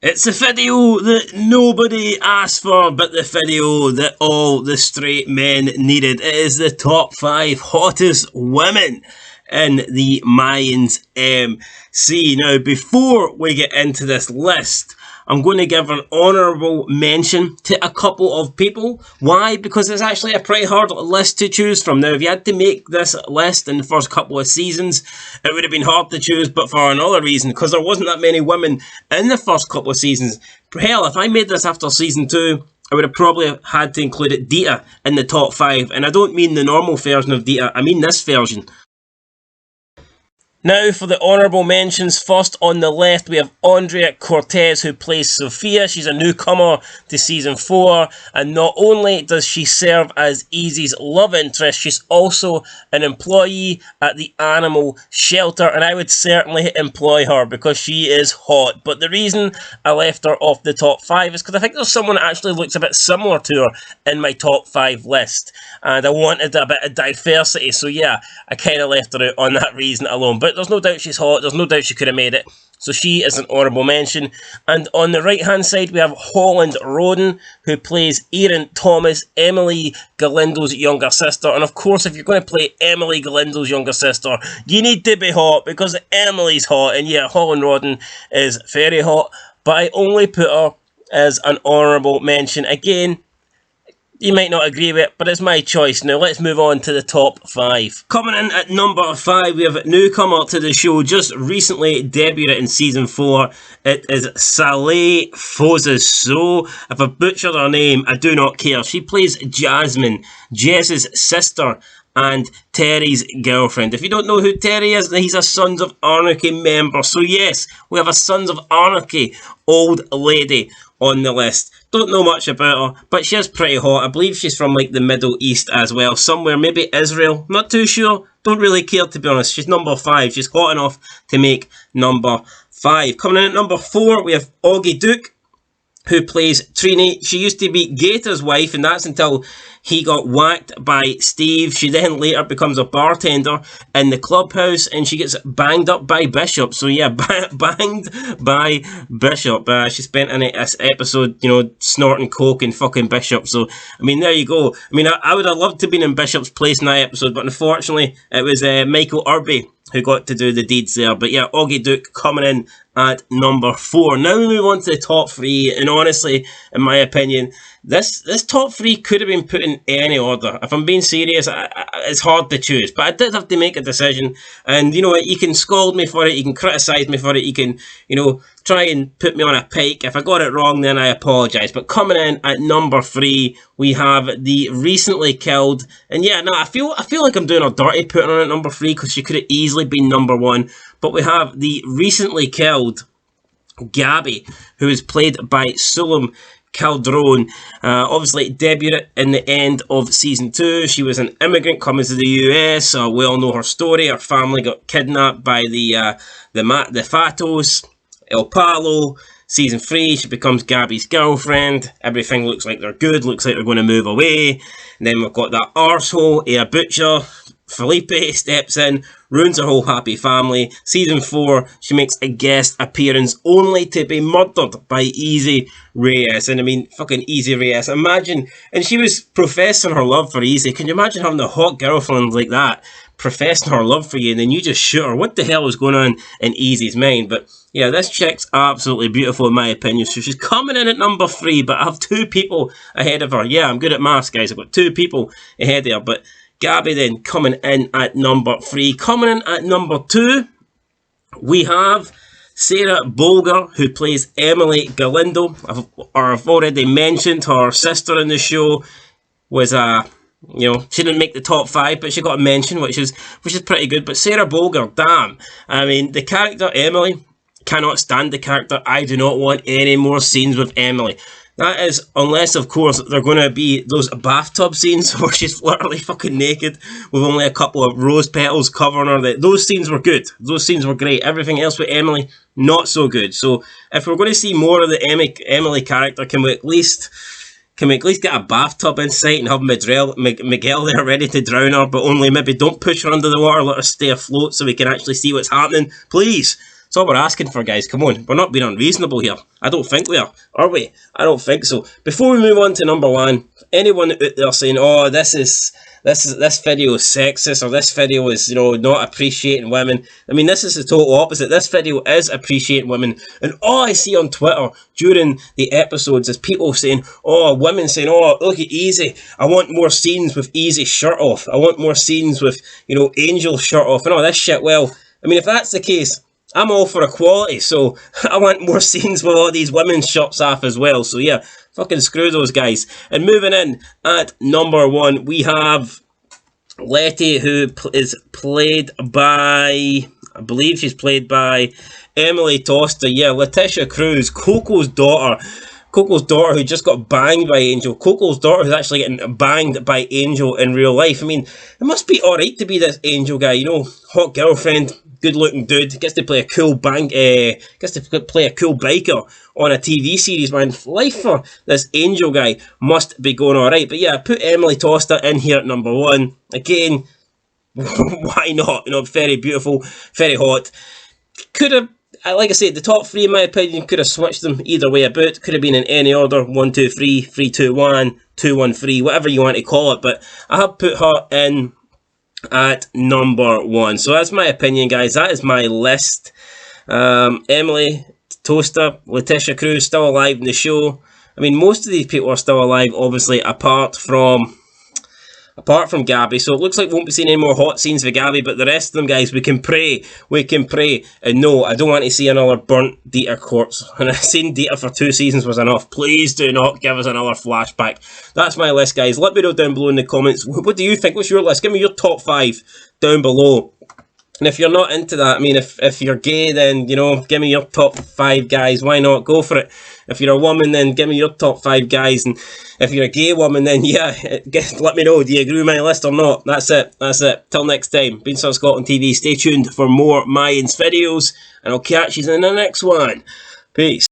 It's the video that nobody asked for, but the video that all the straight men needed. It is the top 5 hottest women in the Mayans MC. Now, before we get into this list, I'm going to give an honourable mention to a couple of people. Why? Because it's actually a pretty hard list to choose from. Now, if you had to make this list in the first couple of seasons, it would have been hard to choose, but for another reason, because there wasn't that many women in the first couple of seasons. Hell, if I made this after season 2, I would have probably had to include it Dita in the top 5. And I don't mean the normal version of Dita, I mean this version. Now for the honourable mentions. First on the left we have Andrea Cortez, who plays Sophia. She's a newcomer to season 4, and not only does she serve as Easy's love interest, she's also an employee at the animal shelter, and I would certainly employ her because she is hot. But the reason I left her off the top 5 is because I think there's someone that actually looks a bit similar to her in my top 5 list, and I wanted a bit of diversity, so yeah, I kind of left her out on that reason alone. But there's no doubt she's hot, there's no doubt she could have made it, so she is an honourable mention. And on the right hand side we have Holland Roden, who plays Erin Thomas, Emily Galindo's younger sister. And of course, if you're going to play Emily Galindo's younger sister, you need to be hot, because Emily's hot, and yeah, Holland Roden is very hot, but I only put her as an honourable mention. Again, you might not agree with it, but it's my choice. Now let's move on to the top 5. Coming in at number 5, we have a newcomer to the show, just recently debuted in season 4. It is Saleh Fozes. So, if I butchered her name, I do not care. She plays Jasmine, Jess's sister and Terry's girlfriend. If you don't know who Terry is, he's a Sons of Anarchy member. So yes, we have a Sons of Anarchy old lady on the list. Don't know much about her, but she is pretty hot. I believe she's from like the Middle East as well, somewhere, maybe Israel, not too sure, don't really care to be honest. She's number 5, she's hot enough to make number 5. Coming in at number 4, we have Augie Duke, who plays Trini. She used to be Gator's wife, and that's until he got whacked by Steve. She then later becomes a bartender in the clubhouse, and she gets banged up by Bishop. So yeah, banged by Bishop. She spent in this episode, snorting coke and fucking Bishop. So, I mean, there you go. I mean, I would have loved to have been in Bishop's place in that episode, but unfortunately, it was Michael Irby who got to do the deeds there. But yeah, Augie Duke coming in at number 4. Now we move on to the top 3, and honestly, in my opinion, this top 3 could have been put in any order. If I'm being serious, it's hard to choose, but I did have to make a decision. And you know what, you can scold me for it, you can criticise me for it, you can, try and put me on a pike. If I got it wrong, then I apologise. But coming in at number 3, we have the recently killed, and yeah, no, I feel like I'm doing her dirty putting her at number 3, because she could have easily been number 1. But we have the recently killed Gabby, who is played by Sulam Calderon. Obviously debuted in the end of season 2. She was an immigrant coming to the US. We all know her story. Her family got kidnapped by the Fatos. El Palo. Season 3, she becomes Gabby's girlfriend. Everything looks like they're good, looks like they're going to move away. And then we've got that arsehole, a butcher. Felipe steps in, ruins her whole happy family. Season 4, she makes a guest appearance only to be murdered by Easy Reyes. And I mean, fucking Easy Reyes. Imagine, and she was professing her love for Easy. Can you imagine having a hot girlfriend like that, professing her love for you, and then you just shoot her? What the hell is going on in Easy's mind? But yeah, this chick's absolutely beautiful in my opinion. So she's coming in at number 3, but I have 2 people ahead of her. Yeah, I'm good at maths, guys. I've got 2 people ahead of her, but Gabby then coming in at number 3. Coming in at number 2, we have Sarah Bolger, who plays Emily Galindo. I've already mentioned her sister in the show was she didn't make the top 5, but she got a mention, which is pretty good. But Sarah Bolger, damn, I mean, the character Emily, cannot stand the character. I do not want any more scenes with Emily. That is, unless, of course, they're going to be those bathtub scenes where she's literally fucking naked with only a couple of rose petals covering her. Those scenes were good. Those scenes were great. Everything else with Emily, not so good. So, if we're going to see more of the Emily character, can we at least get a bathtub in sight and have Miguel there ready to drown her, but only maybe don't push her under the water, let her stay afloat so we can actually see what's happening? Please. That's all we're asking for, guys. Come on, we're not being unreasonable here. I don't think we are we? I don't think so. Before we move on to number one, anyone out there saying, "Oh, this video is sexist," or "This video is, not appreciating women," I mean, this is the total opposite. This video is appreciating women, and all I see on Twitter during the episodes is people saying, women saying, "Oh, look at Easy. I want more scenes with Easy's shirt off. I want more scenes with, Angel's shirt off," and all this shit. Well, I mean, if that's the case, I'm all for equality, so I want more scenes with all these women's shirts off as well. So yeah, fucking screw those guys. And moving in at number one, we have Letty, who is played by, I believe she's played by Emily Tosta. Yeah, Letitia Cruz, Coco's daughter. Coco's daughter who just got banged by Angel. Coco's daughter who's actually getting banged by Angel in real life. I mean, it must be alright to be this Angel guy, hot girlfriend, good looking dude, gets to play a cool biker on a TV series, man. Life for this Angel guy must be going alright. But yeah, I put Emily Tosta in here at number one. Again, why not? Very beautiful, very hot. Could have, like I said, the top three, in my opinion, could have switched them either way about. Could have been in any order: 1, 2, 3, 3, 2, 1, 2, 1, 3, whatever you want to call it. But I have put her in at number one. So that's my opinion, guys. That is my list. Emily Tosta, Letitia Cruz still alive in the show. I mean, most of these people are still alive, obviously, apart from Gabby. So it looks like we won't be seeing any more hot scenes for Gabby, but the rest of them, guys, we can pray. And no, I don't want to see another burnt Dieter corpse. And I've seen Dieter for 2 seasons was enough. Please do not give us another flashback. That's my list, guys. Let me know down below in the comments. What do you think? What's your list? Give me your top 5 down below. And if you're not into that, I mean, if you're gay, then, give me your top 5 guys. Why not? Go for it. If you're a woman, then give me your top 5 guys. And if you're a gay woman, then yeah, let me know. Do you agree with my list or not? That's it. Till next time. Been South Scotland TV. Stay tuned for more Mayans videos. And I'll catch you in the next one. Peace.